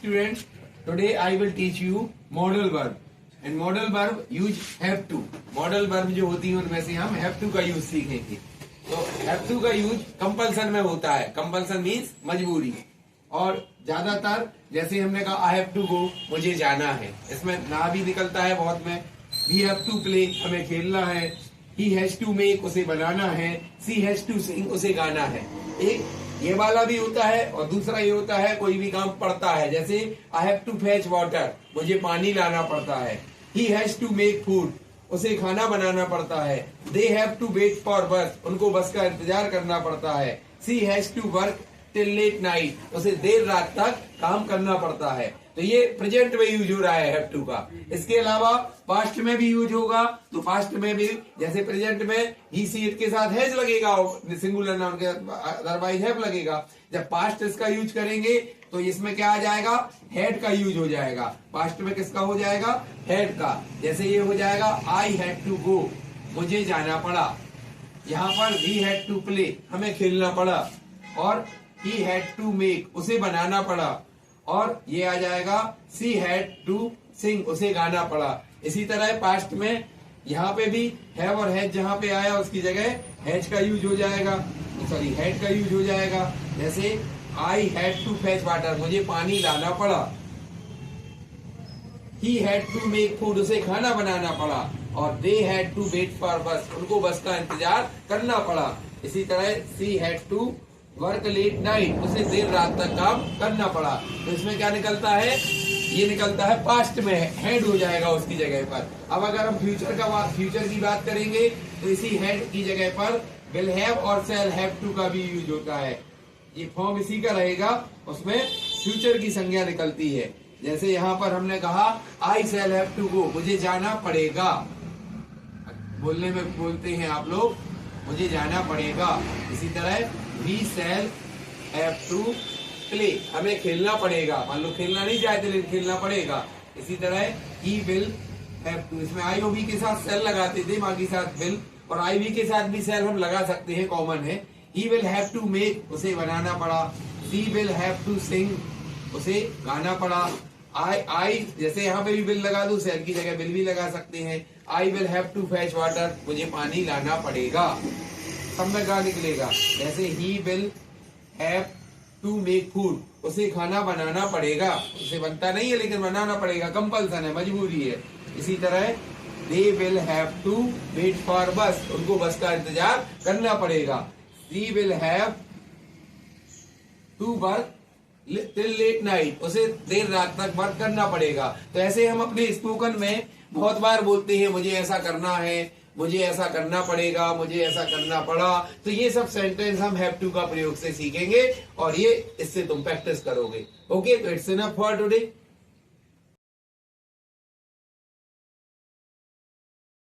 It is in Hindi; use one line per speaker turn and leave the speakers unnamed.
students, today I will teach you modal verb. And modal verb use have to. Modal verb जो होती है उनमें से हम have to का यूज सीखेंगे. तो have to का यूज कंपल्सन में होता है. कंपल्सन मीन्स मजबूरी. और ज्यादातर जैसे हमने कहा आई हैव टू गो, मुझे जाना है, इसमें ना भी निकलता है बहुत में. वी हैव टू प्ले, हमें खेलना है. ही हैज टू मेक, उसे बनाना है. सी हैज टू सिंग, उसे गाना है. एक ये वाला भी होता है और दूसरा ये होता है कोई भी काम पड़ता है. जैसे I have to fetch water, मुझे पानी लाना पड़ता है. He has to make food, उसे खाना बनाना पड़ता है. They have to wait for bus, उनको बस का इंतजार करना पड़ता है. She has to work till late night, उसे देर रात तक काम करना पड़ता है. तो ये प्रेजेंट में यूज हो रहा है हैव टू का. इसके अलावा पास्ट में भी यूज होगा. तो पास्ट में भी जैसे प्रेजेंट में ही सी इट के साथ हैज लगेगा, सिंगुलर नाउन के अदरवाइज हैव लगेगा. जब पास्ट इसका यूज करेंगे तो इसमें क्या आ जाएगा, हैड का यूज हो जाएगा. पास्ट में किसका हो जाएगा, हैड का. जैसे ये हो जाएगा आई हैड टू गो, मुझे जाना पड़ा. यहाँ पर वी हैड टू प्ले, हमें खेलना पड़ा. और ही हैड टू मेक, उसे बनाना पड़ा. और ये आ जाएगा सी हैड टू सिंग, उसे गाना पड़ा. इसी तरह पास्ट में यहाँ पे भी हैव और हैज जहाँ पे आया उसकी जगह हैज का यूज हो जाएगा, सॉरी हैड का यूज हो जाएगा. जैसे I had to fetch water, मुझे पानी लाना पड़ा. He had to make food, उसे खाना बनाना पड़ा. और they had to wait for bus, उनको बस का इंतजार करना पड़ा. इसी तरह she had to work late night, उसे देर रात तक काम करना पड़ा. तो इसमें क्या निकलता है, ये निकलता है पास्ट में हैड हो जाएगा उसकी जगह पर. अब अगर हम फ्यूचर की बात करेंगे तो इसी हैड की जगह पर विल हैव और शैल हैव टू का भी यूज होता है. ये फॉर्म इसी का रहेगा, उसमें फ्यूचर की संज्ञा निकलती है. जैसे यहाँ पर हमने कहा आई शैल हैव टू गो, मुझे जाना पड़ेगा. बोलने में बोलते हैं आप लोग, मुझे जाना पड़ेगा. इसी तरह we shall have to play, हमें खेलना पड़ेगा. मान लो खेलना नहीं चाहते लेकिन खेलना पड़ेगा. इसी तरह ही विल हैव टू, इसमें आई ओ वी के साथ सेल लगाते थे, माँ के साथ विल, और आई वी के साथ भी सेल हम लगा सकते हैं, कॉमन है. He will have to make, उसे बनाना पड़ा. She will have to sing, उसे गाना पड़ा. आई जैसे यहाँ पे भी बिल लगा दो, सेल की जगह बिल भी लगा सकते हैं. I will have to fetch water, मुझे पानी लाना पड़ेगा. सब में क्या निकलेगा. जैसे he will have to make food, उसे खाना बनाना पड़ेगा. उसे बनता नहीं है लेकिन बनाना पड़ेगा, कंपल्सन है, मजबूरी है. इसी तरह they will have to wait for bus, उनको बस का इंतजार करना पड़ेगा. She will have to work till late night, उसे देर रात तक वर्क करना पड़ेगा. तो ऐसे हम अपने स्पोकन में बहुत बार बोलते हैं मुझे ऐसा करना है, मुझे ऐसा करना पड़ेगा, मुझे ऐसा करना पड़ा. तो ये सब सेंटेंस हम हैव टू का प्रयोग से सीखेंगे और ये इससे तुम प्रैक्टिस करोगे. ओके, तो इट्स इनफ फॉर टुडे.